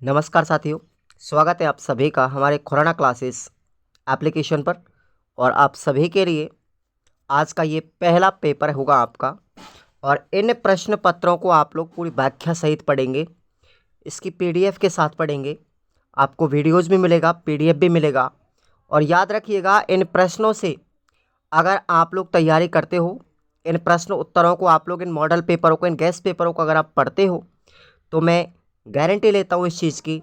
नमस्कार साथियों, स्वागत है आप सभी का हमारे खुराना क्लासेस एप्लीकेशन पर। और आप सभी के लिए आज का ये पहला पेपर होगा आपका। और इन प्रश्न पत्रों को आप लोग पूरी व्याख्या सहित पढ़ेंगे, इसकी पीडीएफ के साथ पढ़ेंगे। आपको वीडियोज़ भी मिलेगा, पीडीएफ भी मिलेगा। और याद रखिएगा, इन प्रश्नों से अगर आप लोग तैयारी करते हो, इन प्रश्न उत्तरों को आप लोग इन मॉडल पेपरों को, इन गेस्ट पेपरों को अगर आप पढ़ते हो, तो मैं गारंटी लेता हूँ इस चीज़ की,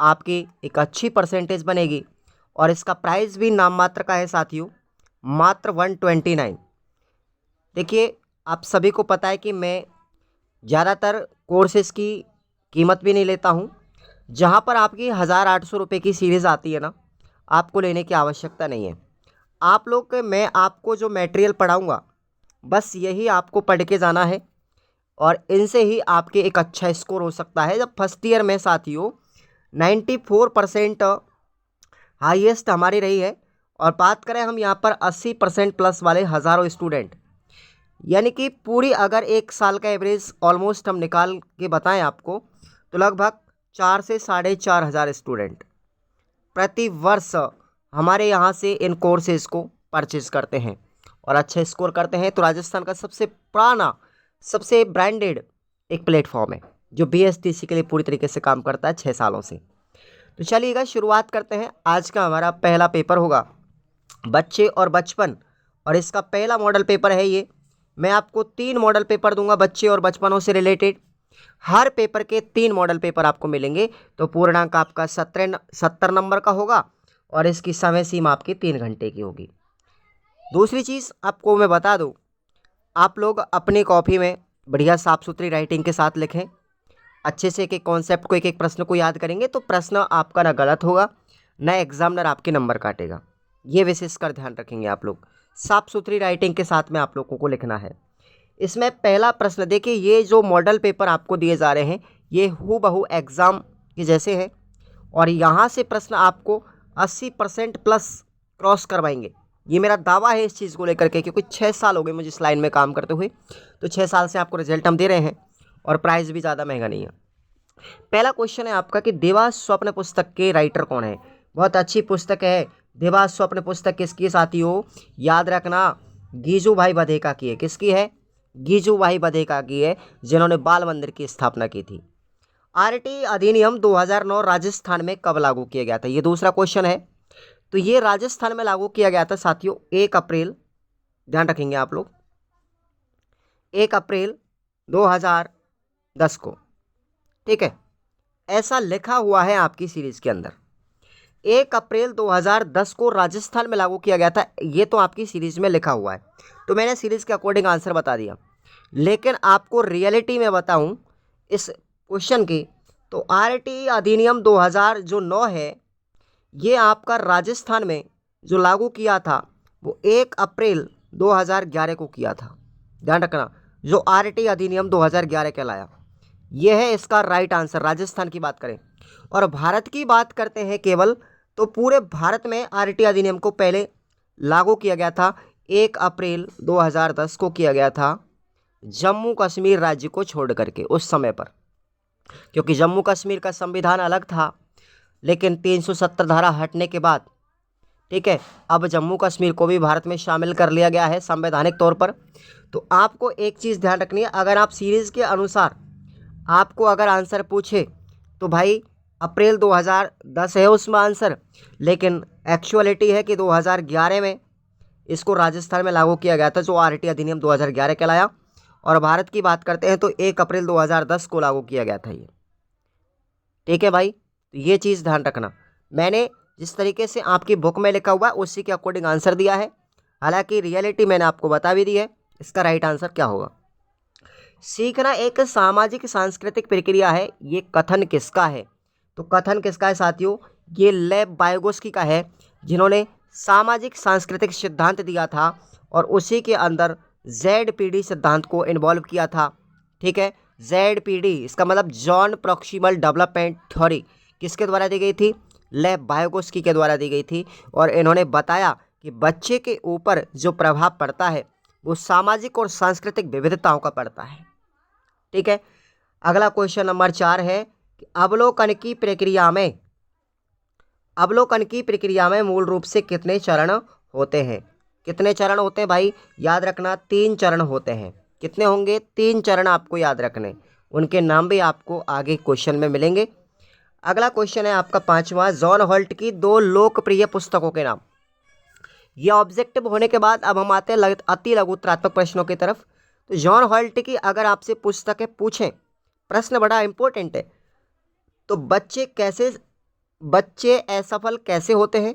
आपकी एक अच्छी परसेंटेज बनेगी। और इसका प्राइस भी नाम मात्र का है साथियों, मात्र 129। देखिए, आप सभी को पता है कि मैं ज़्यादातर कोर्सेज़ की कीमत भी नहीं लेता हूँ। जहाँ पर आपकी 1800 रुपये की सीरीज़ आती है ना, आपको लेने की आवश्यकता नहीं है। आप लोग मैं आपको जो मटेरियल पढ़ाऊँगा, बस यही आपको पढ़ के जाना है। और इनसे ही आपके एक अच्छा स्कोर हो सकता है। जब फर्स्ट ईयर में साथियों 94% हाईएस्ट हमारी रही है। और बात करें हम यहाँ पर 80% प्लस वाले हज़ारों स्टूडेंट, यानी कि पूरी अगर एक साल का एवरेज ऑलमोस्ट हम निकाल के बताएं आपको, तो लगभग 4 से 4,500 स्टूडेंट प्रति वर्ष हमारे यहाँ से इन कोर्सेज़ को परचेज़ करते हैं और अच्छे स्कोर करते हैं। तो राजस्थान का सबसे पुराना, सबसे ब्रांडेड एक प्लेटफॉर्म है जो बीएसटीसी के लिए पूरी तरीके से काम करता है 6 सालों से। तो चलिएगा, शुरुआत करते हैं। आज का हमारा पहला पेपर होगा बच्चे और बचपन, और इसका पहला मॉडल पेपर है ये। मैं आपको 3 मॉडल पेपर दूंगा बच्चे और बचपनों से रिलेटेड। हर पेपर के 3 मॉडल पेपर आपको मिलेंगे। तो पूर्णांक आपका 70 नंबर का होगा और इसकी समय सीमा आपकी 3 घंटे की होगी। दूसरी चीज़ आपको मैं बता दूं, आप लोग अपनी कॉपी में बढ़िया साफ़ सुथरी राइटिंग के साथ लिखें। अच्छे से एक एक कॉन्सेप्ट को, एक एक प्रश्न को याद करेंगे तो प्रश्न आपका ना गलत होगा, ना एग्जामिनर आपके नंबर काटेगा। ये विशेषकर ध्यान रखेंगे आप लोग। साफ़ सुथरी राइटिंग के साथ में आप लोगों को लिखना है। इसमें पहला प्रश्न देखिए, ये जो मॉडल पेपर आपको दिए जा रहे हैं ये हूबहू एग्ज़ाम के जैसे हैं। और यहाँ से प्रश्न आपको 80% प्लस क्रॉस करवाएंगे। ये मेरा दावा है इस चीज़ को लेकर के, क्योंकि 6 साल हो गए मुझे इस लाइन में काम करते हुए। तो 6 साल से आपको रिजल्ट हम दे रहे हैं और प्राइस भी ज़्यादा महंगा नहीं है। पहला क्वेश्चन है आपका कि देवास स्वप्न पुस्तक के राइटर कौन है। बहुत अच्छी पुस्तक है देवास स्वप्न पुस्तक। किसकी साथियों, याद रखना, गीजू भाई बधेका की है। किसकी है? गीजू भाई बधेका की है, जिन्होंने बाल मंदिर की स्थापना की थी। आरटी अधिनियम 2009 राजस्थान में कब लागू किया गया था? ये दूसरा क्वेश्चन है। तो ये राजस्थान में लागू किया गया था साथियों 1 अप्रैल, ध्यान रखेंगे आप लोग, 1 अप्रैल 2010 को। ठीक है, ऐसा लिखा हुआ है आपकी सीरीज के अंदर। 1 अप्रैल 2010 को राजस्थान में लागू किया गया था, ये तो आपकी सीरीज में लिखा हुआ है। तो मैंने सीरीज के अकॉर्डिंग आंसर बता दिया। लेकिन आपको रियलिटी में बताऊं इस क्वेश्चन की, तो आरटी अधिनियम 2009 है, ये आपका राजस्थान में जो लागू किया था वो 1 अप्रैल 2011 को किया था। ध्यान रखना, जो आरटी अधिनियम 2011 कहलाया, यह है इसका राइट आंसर। राजस्थान की बात करें और भारत की बात करते हैं केवल, तो पूरे भारत में आरटी अधिनियम को पहले लागू किया गया था 1 अप्रैल 2010 को किया गया था, जम्मू कश्मीर राज्य को छोड़ करके उस समय पर। क्योंकि जम्मू कश्मीर का संविधान अलग था, लेकिन 370 धारा हटने के बाद, ठीक है, अब जम्मू कश्मीर को भी भारत में शामिल कर लिया गया है संवैधानिक तौर पर। तो आपको एक चीज़ ध्यान रखनी है, अगर आप सीरीज़ के अनुसार आपको अगर आंसर पूछे तो भाई अप्रैल 2010 है उसमें आंसर, लेकिन एक्चुअलिटी है कि 2011 में इसको राजस्थान में लागू किया गया था, जो आरटी अधिनियम 2011 कहलाया। और भारत की बात करते हैं तो 1 अप्रैल 2010 को लागू किया गया था ये। ठीक है भाई, तो ये चीज़ ध्यान रखना। मैंने जिस तरीके से आपकी बुक में लिखा हुआ है उसी के अकॉर्डिंग आंसर दिया है। हालांकि रियलिटी मैंने आपको बता भी दी है। इसका राइट आंसर क्या होगा? सीखना एक सामाजिक सांस्कृतिक प्रक्रिया है, ये कथन किसका है? तो कथन किसका है साथियों? ये लेव वाइगोस्की का है, जिन्होंने सामाजिक सांस्कृतिक सिद्धांत दिया था और उसी के अंदर ZPD सिद्धांत को इन्वॉल्व किया था। ठीक है, ZPD इसका मतलब जॉन प्रॉक्सिमल डेवलपमेंट थ्योरी किसके द्वारा दी गई थी? लेव वाइगोस्की के द्वारा दी गई थी। और इन्होंने बताया कि बच्चे के ऊपर जो प्रभाव पड़ता है वो सामाजिक और सांस्कृतिक विविधताओं का पड़ता है। ठीक है, अगला क्वेश्चन नंबर 4 है, कि अवलोकन की प्रक्रिया में मूल रूप से कितने चरण होते हैं? कितने चरण होते हैं भाई? याद रखना 3 चरण होते हैं। कितने होंगे? 3 चरण आपको याद रखने। उनके नाम भी आपको आगे क्वेश्चन में मिलेंगे। अगला क्वेश्चन है आपका 5वां, जॉन हॉल्ट की 2 लोकप्रिय पुस्तकों के नाम। ये ऑब्जेक्टिव होने के बाद अब हम आते हैं अति लघुत्रात्मक प्रश्नों की तरफ। तो जॉन हॉल्ट की अगर आपसे पुस्तकें पूछें, प्रश्न बड़ा इंपॉर्टेंट है। तो बच्चे असफल कैसे होते हैं,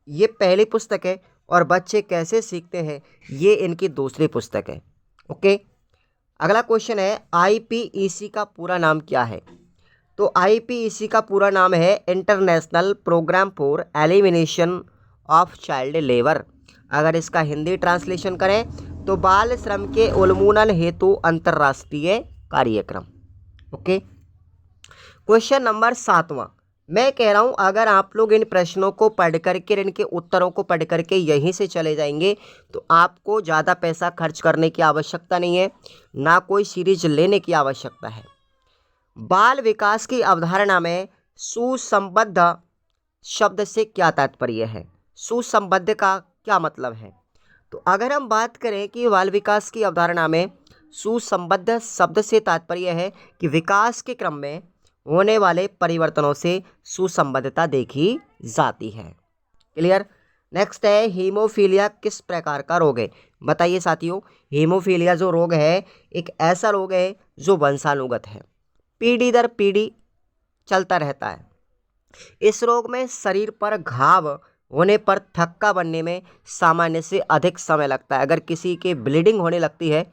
ये पहली पुस्तक है, और बच्चे कैसे सीखते हैं, ये इनकी दूसरी पुस्तक है। ओके, अगला क्वेश्चन है आईपीईसी का पूरा नाम क्या है? तो आईपीईसी का पूरा नाम है international programme for elimination of child labour. अगर इसका हिंदी ट्रांसलेशन करें तो बाल श्रम के उन्मूलन हेतु अंतर्राष्ट्रीय कार्यक्रम। ओके, क्वेश्चन नंबर 7वां, मैं कह रहा हूं अगर आप लोग इन प्रश्नों को पढ़ करके, इनके उत्तरों को पढ़ करके यहीं से चले जाएंगे तो आपको ज़्यादा पैसा खर्च करने की आवश्यकता नहीं है, ना कोई सीरीज लेने की आवश्यकता है। बाल विकास की अवधारणा में सुसंबद्ध शब्द से क्या तात्पर्य है? सुसंबद्ध का क्या मतलब है? तो अगर हम बात करें कि बाल विकास की अवधारणा में सुसंबद्ध शब्द से तात्पर्य है कि विकास के क्रम में होने वाले परिवर्तनों से सुसंबद्धता देखी जाती है। क्लियर? नेक्स्ट है हीमोफीलिया किस प्रकार का रोग है? बताइए साथियों, हीमोफीलिया जो रोग है एक ऐसा रोग है जो वंशानुगत है, पीढ़ी दर पीढ़ी चलता रहता है। इस रोग में शरीर पर घाव होने पर थक्का बनने में सामान्य से अधिक समय लगता है। अगर किसी के ब्लीडिंग होने लगती है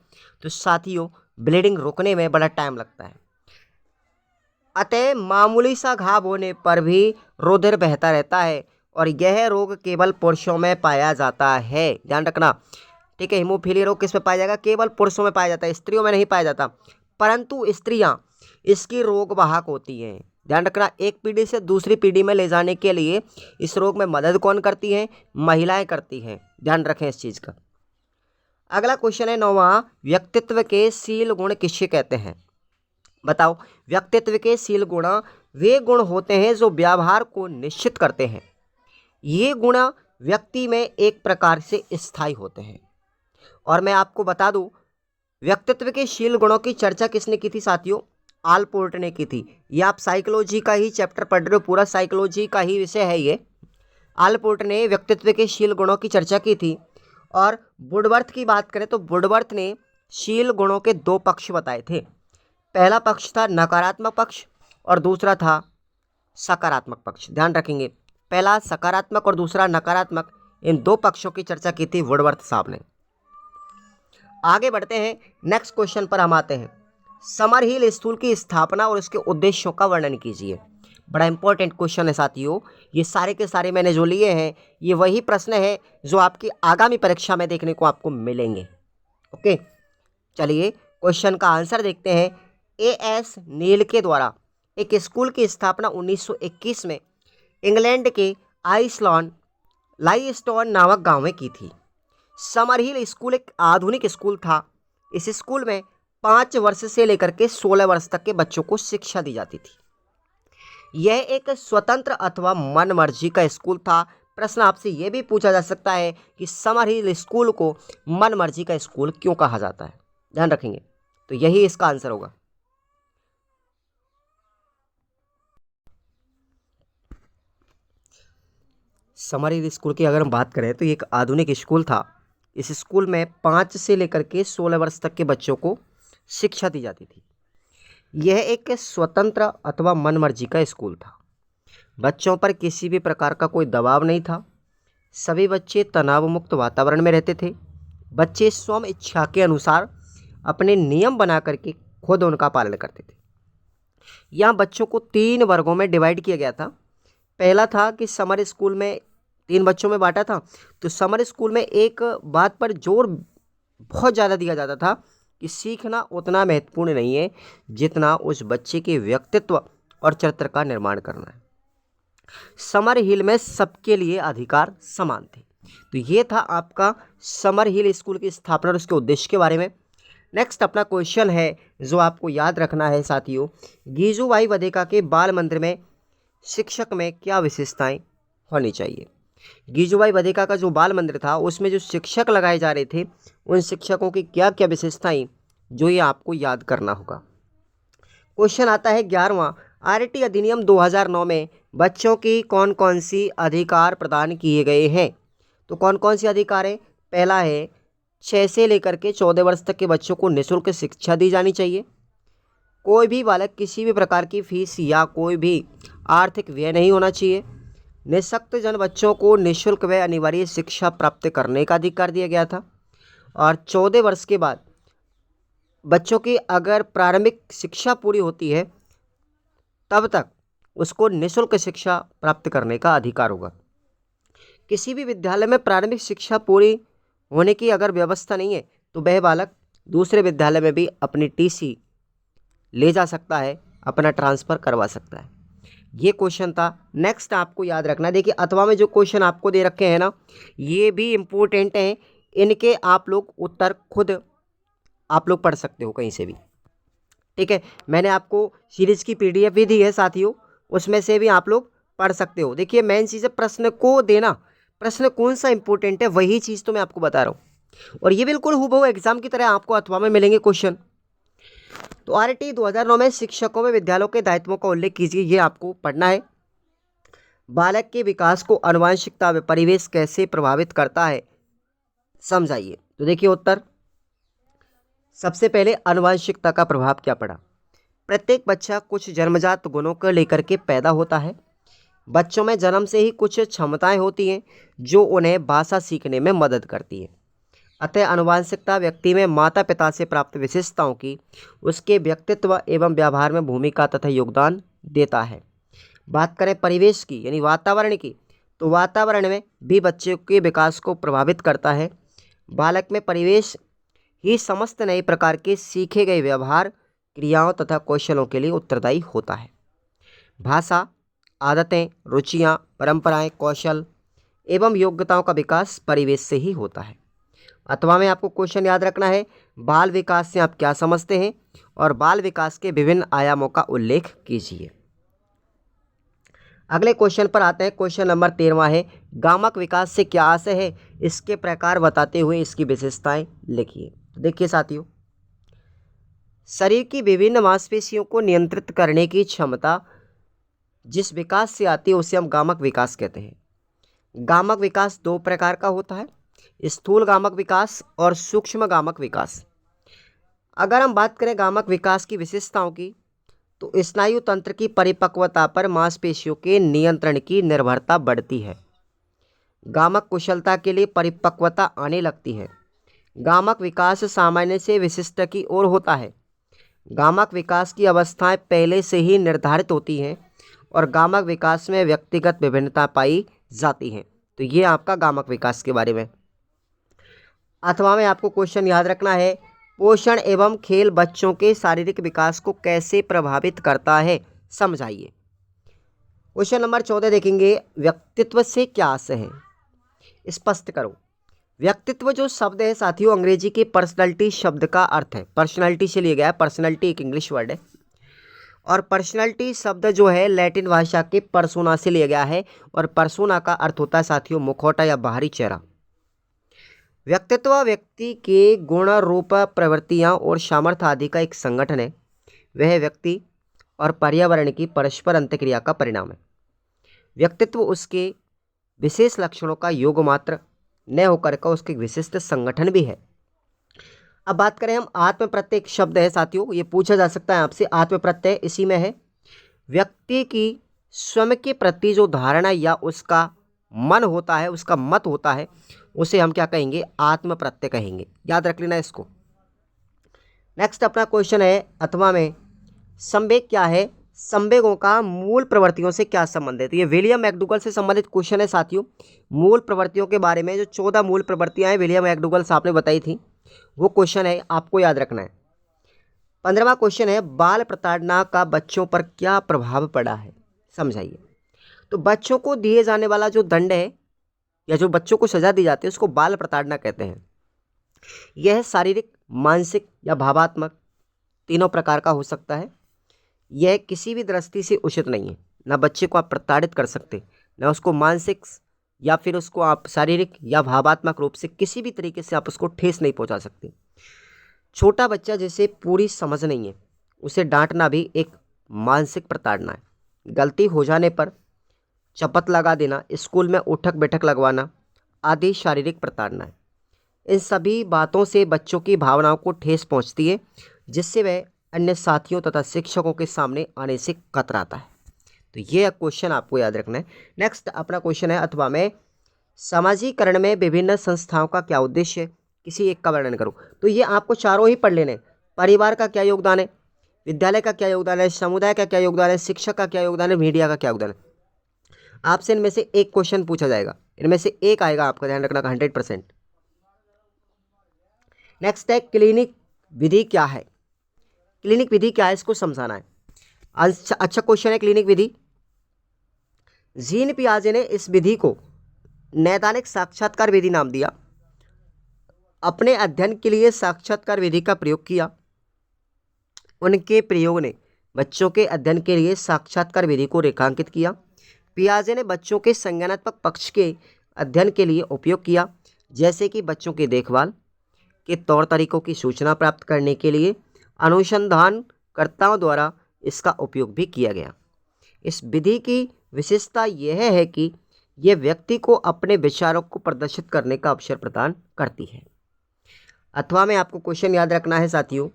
तो साथियों ब्लीडिंग रुकने में बड़ा टाइम लगता है। अतः मामूली सा घाव होने पर भी रुधिर बहता रहता है और यह रोग केवल पुरुषों में पाया जाता है। ध्यान रखना, ठीक है। हीमोफीलिया रोग किस में पाया जाएगा? केवल पुरुषों में पाया जाता है, स्त्रियों में नहीं पाया जाता। परंतु स्त्रियां इसकी रोग वाहक होती हैं। ध्यान रखना, एक पीढ़ी से दूसरी पीढ़ी में ले जाने के लिए इस रोग में मदद कौन करती है? महिलाएं करती हैं। ध्यान रखें इस चीज़ का। अगला क्वेश्चन है 9वां, व्यक्तित्व के शील गुण किसे कहते हैं? बताओ, व्यक्तित्व के शील गुण वे गुण होते हैं जो व्यवहार को निश्चित करते हैं। ये गुण व्यक्ति में एक प्रकार से स्थायी होते हैं। और मैं आपको बता दूं, व्यक्तित्व के शील गुणों की चर्चा किसने की थी साथियों? आलपोर्ट ने की थी। ये आप साइकोलॉजी का ही चैप्टर पढ़ रहे हो, पूरा साइकोलॉजी का ही विषय है ये। आलपोर्ट ने व्यक्तित्व के शील गुणों की चर्चा की थी। और वुडवर्थ की बात करें तो वुडवर्थ ने शील गुणों के 2 पक्ष बताए थे। पहला पक्ष था नकारात्मक पक्ष और दूसरा था सकारात्मक पक्ष। ध्यान रखेंगे, पहला सकारात्मक और दूसरा नकारात्मक, इन 2 पक्षों की चर्चा की थी वुडवर्थ साहब ने। आगे बढ़ते हैं, नेक्स्ट क्वेश्चन पर हम आते हैं। समरहिल स्कूल की स्थापना और उसके उद्देश्यों का वर्णन कीजिए। बड़ा इंपॉर्टेंट क्वेश्चन है साथियों। ये सारे के सारे मैंने जो लिए हैं ये वही प्रश्न है जो आपकी आगामी परीक्षा में देखने को आपको मिलेंगे। ओके, चलिए क्वेश्चन का आंसर देखते हैं। एएस नील के द्वारा एक स्कूल की स्थापना 1921 में इंग्लैंड के लाइस्टोन नामक गांव में की थी। समरहिल स्कूल एक आधुनिक स्कूल था। इस स्कूल में 5 वर्ष से लेकर के 16 वर्ष तक के बच्चों को शिक्षा दी जाती थी। यह एक स्वतंत्र अथवा मनमर्जी का स्कूल था। प्रश्न आपसे यह भी पूछा जा सकता है कि समरहिल स्कूल को मनमर्जी का स्कूल क्यों कहा जाता है? ध्यान रखेंगे, तो यही इसका आंसर होगा। समरहिल स्कूल की अगर हम बात करें तो ये एक आधुनिक स्कूल था। इस स्कूल में 5 से लेकर के 16 वर्ष तक के बच्चों को शिक्षा दी जाती थी। यह एक स्वतंत्र अथवा मनमर्जी का स्कूल था। बच्चों पर किसी भी प्रकार का कोई दबाव नहीं था। सभी बच्चे तनाव मुक्त वातावरण में रहते थे। बच्चे स्वयं इच्छा के अनुसार अपने नियम बना करके खुद उनका पालन करते थे। यहाँ बच्चों को 3 वर्गों में डिवाइड किया गया था। पहला था कि समर स्कूल में 3 बच्चों में बांटा था। तो समर स्कूल में एक बात पर जोर बहुत ज़्यादा दिया जाता था कि सीखना उतना महत्वपूर्ण नहीं है जितना उस बच्चे के व्यक्तित्व और चरित्र का निर्माण करना है। समर हिल में सबके लिए अधिकार समान थे। तो ये था आपका समर हिल स्कूल की स्थापना और उसके उद्देश्य के बारे में। नेक्स्ट अपना क्वेश्चन है जो आपको याद रखना है साथियों, गीजूभाई वधेका के बाल मंदिर में शिक्षक में क्या विशेषताएं होनी चाहिए। गीजूभाई वधेका का जो बाल मंदिर था उसमें जो शिक्षक लगाए जा रहे थे उन शिक्षकों की क्या क्या विशेषताएं, जो ये आपको याद करना होगा। क्वेश्चन आता है 11वां, आरटी अधिनियम 2009 में बच्चों की कौन कौन सी अधिकार प्रदान किए गए हैं। तो कौन कौन सी अधिकार है। पहला है 6 से लेकर के 14 वर्ष तक के बच्चों को निःशुल्क शिक्षा दी जानी चाहिए। कोई भी बालक किसी भी प्रकार की फीस या कोई भी आर्थिक व्यय नहीं होना चाहिए। निःशक्त जन बच्चों को निःशुल्क व अनिवार्य शिक्षा प्राप्त करने का अधिकार दिया गया था। और 14 वर्ष के बाद बच्चों की अगर प्रारंभिक शिक्षा पूरी होती है तब तक उसको निःशुल्क शिक्षा प्राप्त करने का अधिकार होगा। किसी भी विद्यालय में प्रारंभिक शिक्षा पूरी होने की अगर व्यवस्था नहीं है तो वह बालक दूसरे विद्यालय में भी अपनी टीसी ले जा सकता है, अपना ट्रांसफ़र करवा सकता है। ये क्वेश्चन था। नेक्स्ट आपको याद रखना, देखिए अथवा में जो क्वेश्चन आपको दे रखे हैं ना, ये भी इम्पोर्टेंट हैं। इनके आप लोग उत्तर खुद आप लोग पढ़ सकते हो कहीं से भी, ठीक है। मैंने आपको सीरीज़ की पीडीएफ भी दी है साथियों, उसमें से भी आप लोग पढ़ सकते हो। देखिए मेन चीज़ है प्रश्न को देना, प्रश्न कौन सा इंपॉर्टेंट है वही चीज़ तो मैं आपको बता रहा हूँ। और ये बिल्कुल हूबहू एग्जाम की तरह आपको अथवा में मिलेंगे क्वेश्चन। तो आरटी 2009 में शिक्षकों में विद्यालयों के दायित्वों का उल्लेख कीजिए, ये आपको पढ़ना है। बालक के विकास को आनुवंशिकता व परिवेश कैसे प्रभावित करता है, समझाइए। तो देखिए उत्तर, सबसे पहले आनुवंशिकता का प्रभाव क्या पड़ा। प्रत्येक बच्चा कुछ जन्मजात गुणों को लेकर के पैदा होता है। बच्चों में जन्म से ही कुछ क्षमताएं होती हैं जो उन्हें भाषा सीखने में मदद करती है। अतः आनुवंशिकता व्यक्ति में माता पिता से प्राप्त विशेषताओं की उसके व्यक्तित्व एवं व्यवहार में भूमिका तथा योगदान देता है। बात करें परिवेश की यानी वातावरण की, तो वातावरण में भी बच्चे के विकास को प्रभावित करता है। बालक में परिवेश ही समस्त नए प्रकार के सीखे गए व्यवहार, क्रियाओं तथा कौशलों के लिए उत्तरदायी होता है। भाषा, आदतें, रुचियाँ, परंपराएं, कौशल एवं योग्यताओं का विकास परिवेश से ही होता है। अथवा में आपको क्वेश्चन याद रखना है, बाल विकास से आप क्या समझते हैं और बाल विकास के विभिन्न आयामों का उल्लेख कीजिए। अगले क्वेश्चन पर आते हैं। क्वेश्चन नंबर 13वां है, गामक विकास से क्या आशय है, इसके प्रकार बताते हुए इसकी विशेषताएं लिखिए। देखिए साथियों, शरीर की विभिन्न मांसपेशियों को नियंत्रित करने की क्षमता जिस विकास से आती है उसे हम गामक विकास कहते हैं। गामक विकास दो प्रकार का होता है, स्थूल गामक विकास और सूक्ष्म गामक विकास। अगर हम बात करें गामक विकास की विशेषताओं की, तो स्नायु तंत्र की परिपक्वता पर मांसपेशियों के नियंत्रण की निर्भरता बढ़ती है। गामक कुशलता के लिए परिपक्वता आने लगती है। गामक विकास सामान्य से विशिष्ट की ओर होता है। गामक विकास की अवस्थाएं पहले से ही निर्धारित होती हैं और गामक विकास में व्यक्तिगत विभिन्नता पाई जाती हैं। तो ये आपका गामक विकास के बारे में। अथवा में आपको क्वेश्चन याद रखना है, पोषण एवं खेल बच्चों के शारीरिक विकास को कैसे प्रभावित करता है, समझाइए। क्वेश्चन नंबर 14 देखेंगे, व्यक्तित्व से क्या आशय है, स्पष्ट करो। व्यक्तित्व जो शब्द है साथियों, अंग्रेजी के पर्सनैलिटी शब्द का अर्थ है, पर्सनैलिटी से लिया गया है। पर्सनैलिटी एक इंग्लिश वर्ड है और पर्सनैलिटी शब्द जो है लैटिन भाषा के पर्सोना से लिया गया है और पर्सोना का अर्थ होता है साथियों मुखौटा या बाहरी चेहरा। व्यक्तित्व व्यक्ति के गुण, रूप, प्रवृत्तियाँ और सामर्थ्य आदि का एक संगठन है। वह व्यक्ति और पर्यावरण की परस्पर अंतक्रिया का परिणाम है। व्यक्तित्व उसके विशेष लक्षणों का योग मात्र न होकर का उसके विशिष्ट संगठन भी है। अब बात करें हम आत्म प्रत्यय, एक शब्द है साथियों, ये पूछा जा सकता है आपसे। आत्म प्रत्यय इसी में है, व्यक्ति की स्वयं के प्रति जो धारणा या उसका मन होता है, उसका मत होता है, उसे हम क्या कहेंगे, आत्म प्रत्यय कहेंगे। याद रख लेना इसको। नेक्स्ट अपना क्वेश्चन है, अथवा में संवेग क्या है, संवेगों का मूल प्रवृत्तियों से क्या संबंध है। तो ये विलियम मैकडूगल से संबंधित क्वेश्चन है साथियों। मूल प्रवृत्तियों के बारे में जो 14 मूल प्रवृत्तियां हैं विलियम मैकडूगल साहब ने बताई थी, वो क्वेश्चन है, आपको याद रखना है। 15वां क्वेश्चन है, बाल प्रताड़ना का बच्चों पर क्या प्रभाव पड़ा है, समझाइए। तो बच्चों को दिए जाने वाला जो दंड है या जो बच्चों को सजा दी जाती है उसको बाल प्रताड़ना कहते हैं। यह शारीरिक, मानसिक या भावात्मक, तीनों प्रकार का हो सकता है। यह किसी भी दृष्टि से उचित नहीं है। ना बच्चे को आप प्रताड़ित कर सकते, ना उसको मानसिक या फिर उसको आप शारीरिक या भावात्मक रूप से किसी भी तरीके से आप उसको ठेस नहीं पहुंचा सकते। छोटा बच्चा जिसे पूरी समझ नहीं है, उसे डांटना भी एक मानसिक प्रताड़ना है। गलती हो जाने पर चपत लगा देना, स्कूल में उठक बैठक लगवाना आदि शारीरिक प्रताड़ना है। इन सभी बातों से बच्चों की भावनाओं को ठेस पहुंचती है, जिससे वह अन्य साथियों तथा शिक्षकों के सामने आने से कतराता है। तो ये क्वेश्चन आपको याद रखना है। नेक्स्ट अपना क्वेश्चन है अथवा में समाजीकरण में विभिन्न संस्थाओं का क्या उद्देश्य है, किसी एक का वर्णन करो। तो ये आपको चारों ही पढ़ लेने। परिवार का क्या योगदान है, विद्यालय का क्या योगदान है, समुदाय का क्या योगदान है, शिक्षक का क्या योगदान है, मीडिया का क्या योगदान है। आपसे इनमें से एक क्वेश्चन पूछा जाएगा, इनमें से एक आएगा, आपका ध्यान रखना 100%। नेक्स्ट है क्लिनिक विधि क्या है। क्लिनिक विधि क्या है, इसको समझाना है। अच्छा क्वेश्चन है क्लिनिक विधि। जीन पियाजे ने इस विधि को नैदानिक साक्षात्कार विधि नाम दिया। अपने अध्ययन के लिए साक्षात्कार विधि का प्रयोग किया। उनके प्रयोग ने बच्चों के अध्ययन के लिए साक्षात्कार विधि को रेखांकित किया। पियाजे ने बच्चों के संज्ञानात्मक पक्ष के अध्ययन के लिए उपयोग किया, जैसे कि बच्चों की देखभाल के तौर तरीकों की सूचना प्राप्त करने के लिए अनुसंधानकर्ताओं द्वारा इसका उपयोग भी किया गया। इस विधि की विशेषता यह है कि यह व्यक्ति को अपने विचारों को प्रदर्शित करने का अवसर प्रदान करती है। अथवा में आपको क्वेश्चन याद रखना है साथियों,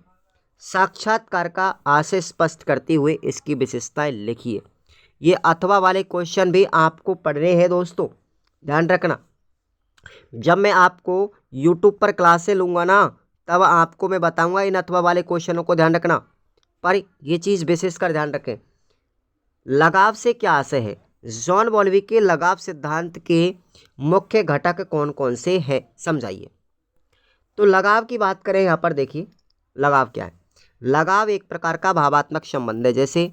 साक्षात्कार का आशय स्पष्ट करते हुए इसकी विशेषताएं लिखिए। ये अथवा वाले क्वेश्चन भी आपको पढ़ने हैं दोस्तों, ध्यान रखना। जब मैं आपको YouTube पर क्लासें लूँगा ना, तब आपको मैं बताऊंगा इन अथवा वाले क्वेश्चनों को ध्यान रखना। पर ये चीज़ विशेषकर ध्यान रखें, लगाव से क्या आशय है। जॉन बॉल्वी के लगाव सिद्धांत के मुख्य घटक कौन कौन से हैं, समझाइए। तो लगाव की बात करें, यहाँ पर देखिए लगाव क्या है। लगाव एक प्रकार का भावात्मक संबंध है, जैसे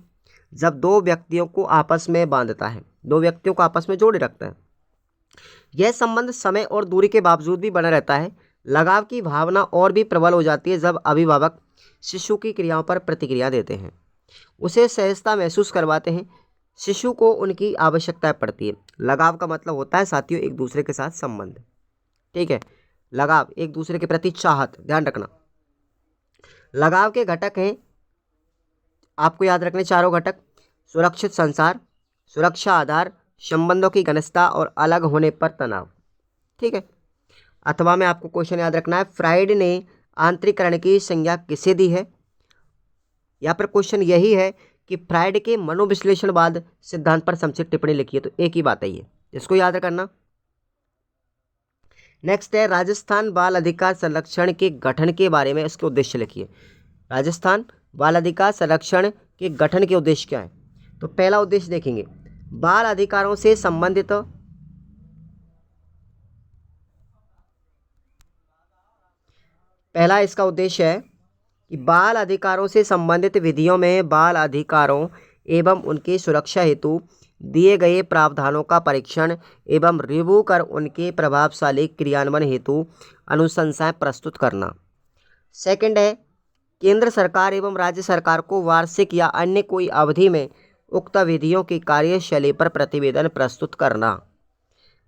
जब दो व्यक्तियों को आपस में बांधता है, दो व्यक्तियों को आपस में जोड़े रखता है। यह संबंध समय और दूरी के बावजूद भी बना रहता है। लगाव की भावना और भी प्रबल हो जाती है जब अभिभावक शिशु की क्रियाओं पर प्रतिक्रिया देते हैं, उसे सहजता महसूस करवाते हैं, शिशु को उनकी आवश्यकताएं पड़ती है। लगाव का मतलब होता है साथियों एक दूसरे के साथ संबंध, ठीक है। लगाव एक दूसरे के प्रति चाहत, ध्यान रखना। लगाव के घटक हैं, आपको याद रखने चारों घटक। सुरक्षित संसार, सुरक्षा आधार, संबंधों की घनिष्ठता और अलग होने पर तनाव, ठीक है। अथवा में आपको क्वेश्चन याद रखना है, फ्राइड ने आंतरिकरण की संज्ञा किसे दी है। यहाँ पर क्वेश्चन यही है कि फ्राइड के मनोविश्लेषणवाद सिद्धांत पर संक्षिप्त टिप्पणी लिखी है। तो एक ही बात है ये, इसको याद करना। नेक्स्ट है राजस्थान बाल अधिकार संरक्षण के गठन के बारे में इसके उद्देश्य लिखिए। राजस्थान बाल अधिकार संरक्षण के गठन के उद्देश्य क्या है। तो पहला उद्देश्य देखेंगे, बाल अधिकारों से संबंधित पहला इसका उद्देश्य है कि बाल अधिकारों से संबंधित विधियों में बाल अधिकारों एवं उनकी सुरक्षा हेतु दिए गए प्रावधानों का परीक्षण एवं रिव्यू कर उनके प्रभावशाली क्रियान्वयन हेतु अनुशंसाएं प्रस्तुत करना। सेकंड है, केंद्र सरकार एवं राज्य सरकार को वार्षिक या अन्य कोई अवधि में उक्त विधियों की कार्यशैली पर प्रतिवेदन प्रस्तुत करना।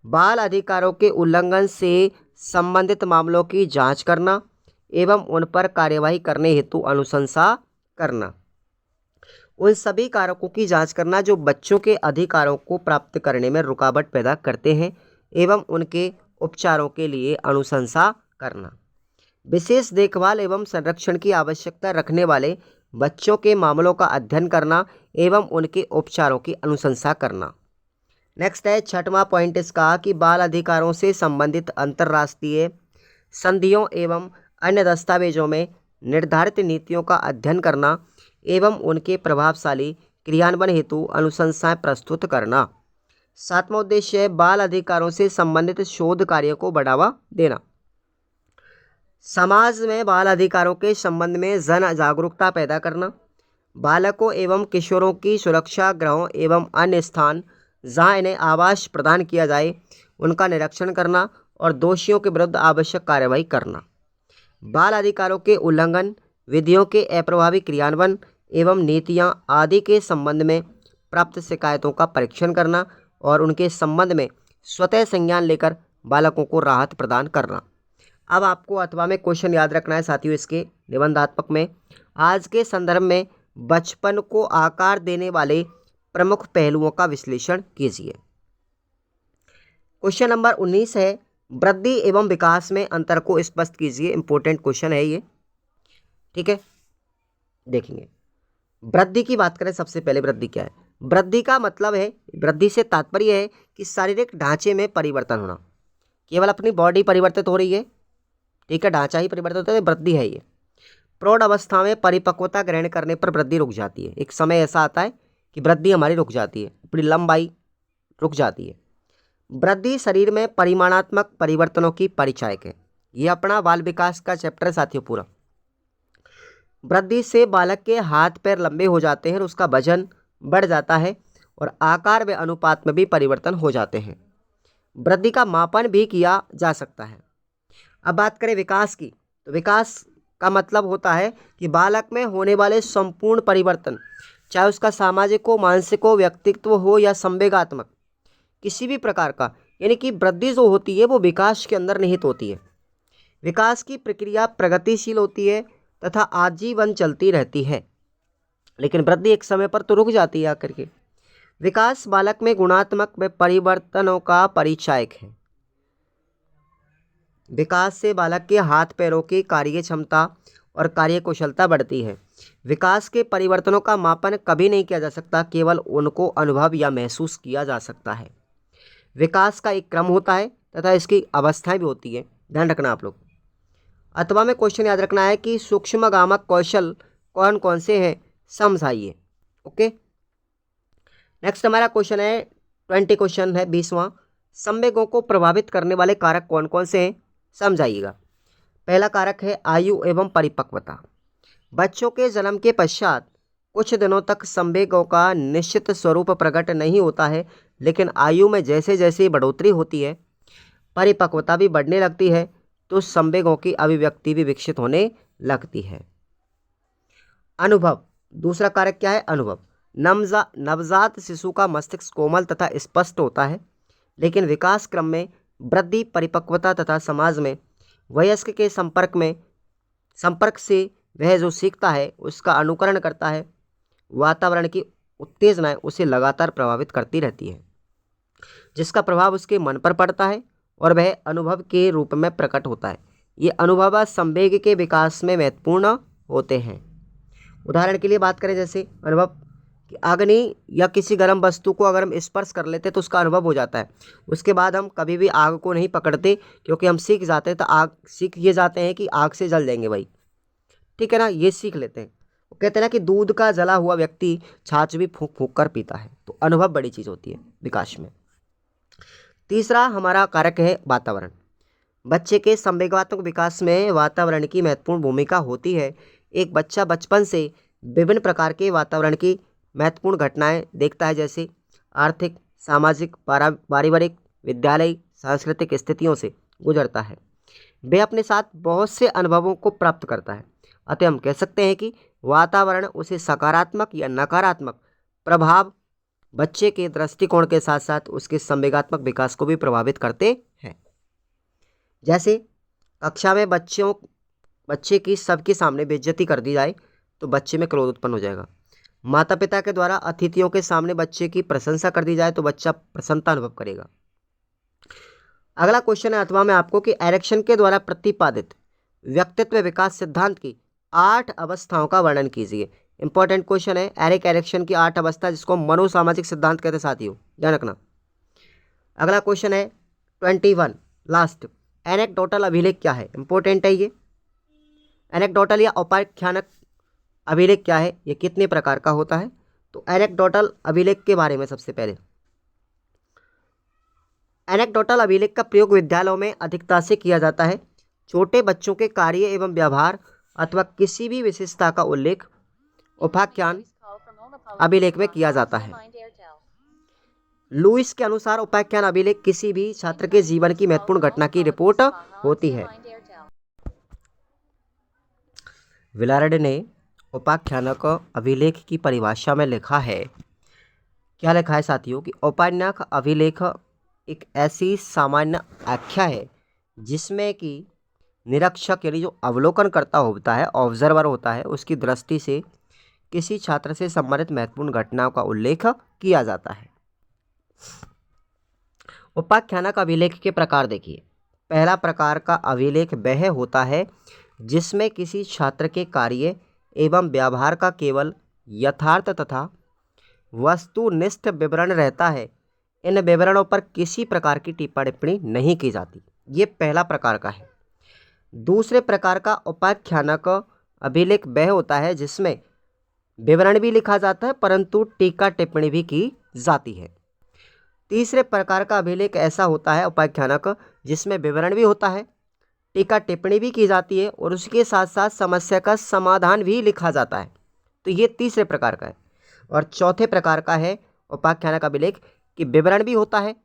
बाल अधिकारों के उल्लंघन से संबंधित मामलों की जांच करना एवं उन पर कार्यवाही करने हेतु अनुशंसा करना। उन सभी कारकों की जांच करना जो बच्चों के अधिकारों को प्राप्त करने में रुकावट पैदा करते हैं एवं उनके उपचारों के लिए अनुशंसा करना। विशेष देखभाल एवं संरक्षण की आवश्यकता रखने वाले बच्चों के मामलों का अध्ययन करना एवं उनके उपचारों की अनुशंसा करना। नेक्स्ट है छठवां पॉइंट इसका कि बाल अधिकारों से संबंधित अंतर्राष्ट्रीय संधियों एवं अन्य दस्तावेजों में निर्धारित नीतियों का अध्ययन करना एवं उनके प्रभावशाली क्रियान्वयन हेतु अनुशंसाएं प्रस्तुत करना। सातवां उद्देश्य है बाल अधिकारों से संबंधित शोध कार्य को बढ़ावा देना। समाज में बाल अधिकारों के संबंध में जन जागरूकता पैदा करना। बालकों एवं किशोरों की सुरक्षा गृहों एवं अन्य स्थान जहां इन्हें आवास प्रदान किया जाए उनका निरीक्षण करना और दोषियों के विरुद्ध आवश्यक कार्रवाई करना। बाल अधिकारों के उल्लंघन, विधियों के अप्रभावी क्रियान्वयन एवं नीतियां आदि के संबंध में प्राप्त शिकायतों का परीक्षण करना और उनके संबंध में स्वतः संज्ञान लेकर बालकों को राहत प्रदान करना। अब आपको अथवा में क्वेश्चन याद रखना है साथियों, इसके निबंधात्मक में आज के संदर्भ में बचपन को आकार देने वाले प्रमुख पहलुओं का विश्लेषण कीजिए। क्वेश्चन नंबर 19 है, वृद्धि एवं विकास में अंतर को स्पष्ट कीजिए। इंपॉर्टेंट क्वेश्चन है ये, ठीक है। देखेंगे वृद्धि की बात करें, सबसे पहले वृद्धि क्या है। वृद्धि का मतलब है, वृद्धि से तात्पर्य है कि शारीरिक ढांचे में परिवर्तन होना। केवल अपनी बॉडी परिवर्तित हो रही है, ठीक है, ढांचा ही परिवर्तित होता है, वृद्धि है ये। प्रौढ़ अवस्था में परिपक्वता ग्रहण करने पर वृद्धि रुक जाती है। एक समय ऐसा आता है कि वृद्धि हमारी रुक जाती है, अपनी लंबाई रुक जाती है। वृद्धि शरीर में परिमाणात्मक परिवर्तनों की परिचायक है। ये अपना बाल विकास का चैप्टर है साथियों पूरा। वृद्धि से बालक के हाथ पैर लंबे हो जाते हैं, उसका वजन बढ़ जाता है और आकार व अनुपात में भी परिवर्तन हो जाते हैं। वृद्धि का मापन भी किया जा सकता है। अब बात करें विकास की, तो विकास का मतलब होता है कि बालक में होने वाले संपूर्ण परिवर्तन, चाहे उसका सामाजिक हो, मानसिक हो, व्यक्तित्व हो या संवेगात्मक, किसी भी प्रकार का, यानी कि वृद्धि जो होती है वो विकास के अंदर निहित होती है। विकास की प्रक्रिया प्रगतिशील होती है तथा आजीवन चलती रहती है, लेकिन वृद्धि एक समय पर तो रुक जाती है आकर के। विकास बालक में गुणात्मक व परिवर्तनों का परिचायक है। विकास से बालक के हाथ पैरों की कार्य क्षमता और कार्य कुशलता बढ़ती है। विकास के परिवर्तनों का मापन कभी नहीं किया जा सकता, केवल उनको अनुभव या महसूस किया जा सकता है। विकास का एक क्रम होता है तथा इसकी अवस्थाएं भी होती है, ध्यान रखना आप लोग। अथवा में क्वेश्चन याद रखना है कि सूक्ष्मगामक कौशल कौन कौन से हैं, समझाइए। ओके, नेक्स्ट हमारा क्वेश्चन है 20 क्वेश्चन है 20वां। संवेगों को प्रभावित करने वाले कारक कौन कौन से हैं, समझाइएगा। पहला कारक है आयु एवं परिपक्वता। बच्चों के जन्म के पश्चात कुछ दिनों तक संवेगों का निश्चित स्वरूप प्रकट नहीं होता है, लेकिन आयु में जैसे जैसे बढ़ोतरी होती है, परिपक्वता भी बढ़ने लगती है, तो संवेगों की अभिव्यक्ति भी विकसित होने लगती है। अनुभव, दूसरा कारक क्या है, अनुभव। नवजात शिशु का मस्तिष्क कोमल तथा स्पष्ट होता है, लेकिन विकास क्रम में वृद्धि, परिपक्वता तथा समाज में वयस्क के संपर्क से वह जो सीखता है उसका अनुकरण करता है। वातावरण की उत्तेजनाएं उसे लगातार प्रभावित करती रहती है, जिसका प्रभाव उसके मन पर पड़ता है और वह अनुभव के रूप में प्रकट होता है। ये अनुभव संवेग के विकास में महत्वपूर्ण होते हैं। उदाहरण के लिए बात करें, जैसे अनुभव कि अग्नि या किसी गर्म वस्तु को अगर हम स्पर्श कर लेते तो उसका अनुभव हो जाता है। उसके बाद हम कभी भी आग को नहीं पकड़ते, क्योंकि हम सीख जाते हैं, तो सीख ये जाते हैं कि आग से जल जाएंगे भाई, ठीक है ना, ये सीख लेते हैं। वो कहते हैं ना कि दूध का जला हुआ व्यक्ति छाछ भी फूंक फूंक कर पीता है। तो अनुभव बड़ी चीज़ होती है विकास में। तीसरा हमारा कारक है वातावरण। बच्चे के संवेगात्मक विकास में वातावरण की महत्वपूर्ण भूमिका होती है। एक बच्चा बचपन से विभिन्न प्रकार के वातावरण की महत्वपूर्ण घटनाएं देखता है, जैसे आर्थिक, सामाजिक, पारिवारिक, विद्यालय, सांस्कृतिक स्थितियों से गुजरता है। वे अपने साथ बहुत से अनुभवों को प्राप्त करता है। अतः हम कह सकते हैं कि वातावरण उसे सकारात्मक या नकारात्मक प्रभाव बच्चे के दृष्टिकोण के साथ साथ उसके संवेगात्मक विकास को भी प्रभावित करते हैं। जैसे कक्षा में बच्चे की सबके सामने बेइज्जती कर दी जाए तो बच्चे में क्रोध उत्पन्न हो जाएगा। माता पिता के द्वारा अतिथियों के सामने बच्चे की प्रशंसा कर दी जाए तो बच्चा प्रसन्नता अनुभव करेगा। अगला क्वेश्चन है अथवा में आपको कि एरिक्सन के द्वारा प्रतिपादित व्यक्तित्व विकास सिद्धांत की 8 अवस्थाओं का वर्णन कीजिए। इंपॉर्टेंट क्वेश्चन है, एरिक्सन की 8 अवस्था, जिसको मनोसामाजिक सिद्धांत कहते हैं साथियों, ध्यान रखना। अगला क्वेश्चन है 21 लास्ट, एनेक्डोटल अभिलेख क्या है। इंपॉर्टेंट है ये। एनेक्डोटल या औपाख्यानक अभिलेख क्या है, ये कितने प्रकार का होता है। तो एनेक्डोटल अभिलेख के बारे में सबसे पहले, एनेक्डोटल अभिलेख का प्रयोग विद्यालयों में अधिकता से किया जाता है। छोटे बच्चों के कार्य एवं व्यवहार अथवा किसी भी विशेषता का उल्लेख उपाख्यान अभिलेख में किया जाता है। लुइस के अनुसार उपाख्यान अभिलेख किसी भी छात्र के जीवन की महत्वपूर्ण घटना की रिपोर्ट होती है। विलार्ड ने उपाख्यानक अभिलेख की परिभाषा में लिखा है, क्या लिखा है साथियों, कि औपान्याक अभिलेख एक ऐसी सामान्य आख्या है जिसमें कि निरीक्षक यानी जो अवलोकन करता होता है, ऑब्जर्वर होता है, उसकी दृष्टि से किसी छात्र से संबंधित महत्वपूर्ण घटनाओं का उल्लेख किया जाता है। उपाख्यानक अभिलेख के प्रकार देखिए। पहला प्रकार का अभिलेख वह होता है जिसमें किसी छात्र के कार्य एवं व्यवहार का केवल यथार्थ तथा वस्तुनिष्ठ विवरण रहता है। इन विवरणों पर किसी प्रकार की टिप्पणी नहीं की जाती। ये पहला प्रकार का है। दूसरे प्रकार का उपाख्यानक अभिलेख वह होता है जिसमें विवरण भी लिखा जाता है परंतु टीका टिप्पणी भी की जाती है। तीसरे प्रकार का अभिलेख ऐसा होता है उपाख्यानक जिसमें विवरण भी होता है, टीका टिप्पणी भी की जाती है और उसके साथ साथ समस्या का समाधान भी लिखा जाता है। तो ये तीसरे प्रकार का है। और चौथे प्रकार का है उपाख्यानक अभिलेख कि विवरण भी होता है,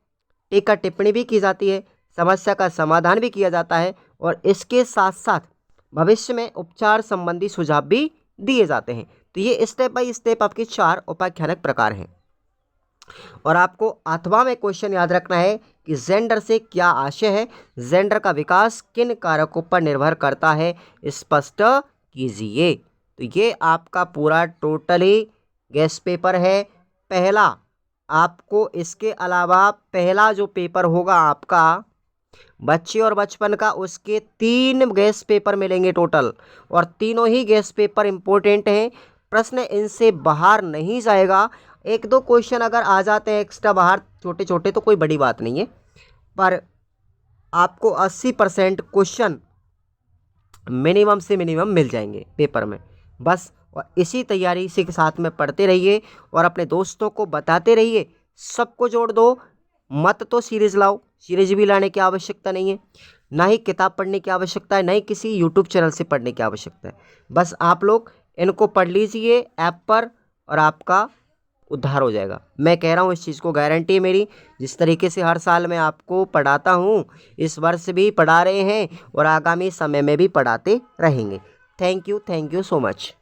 टीका टिप्पणी भी की जाती है, समस्या का समाधान भी किया जाता है और इसके साथ साथ भविष्य में उपचार संबंधी सुझाव भी दिए जाते हैं। तो ये स्टेप बाय स्टेप आपके 4 उपाख्यानक प्रकार हैं। और आपको अथवा में क्वेश्चन याद रखना है कि जेंडर से क्या आशय है, जेंडर का विकास किन कारकों पर निर्भर करता है, स्पष्ट कीजिए। तो ये आपका पूरा टोटली गेस्ट पेपर है पहला। आपको इसके अलावा पहला जो पेपर होगा आपका बच्चे और बचपन का, उसके 3 गेस्ट पेपर मिलेंगे टोटल और तीनों ही गेस्ट पेपर इंपॉर्टेंट हैं। प्रश्न इनसे बाहर नहीं जाएगा। 1-2 क्वेश्चन अगर आ जाते हैं एक्स्ट्रा बाहर छोटे छोटे तो कोई बड़ी बात नहीं है, पर आपको 80% क्वेश्चन मिनिमम से मिनिमम मिल जाएंगे पेपर में बस। और इसी तैयारी से के साथ में पढ़ते रहिए और अपने दोस्तों को बताते रहिए। सबको जोड़ दो, मत तो सीरीज़ लाओ, सीरीज भी लाने की आवश्यकता नहीं है, ना ही किताब पढ़ने की आवश्यकता है, ना ही किसी यूट्यूब चैनल से पढ़ने की आवश्यकता है। बस आप लोग इनको पढ़ लीजिए ऐप पर और आपका उद्धार हो जाएगा। मैं कह रहा हूँ, इस चीज़ को गारंटी है मेरी। जिस तरीके से हर साल मैं आपको पढ़ाता हूँ, इस वर्ष भी पढ़ा रहे हैं और आगामी समय में भी पढ़ाते रहेंगे। Thank you so much.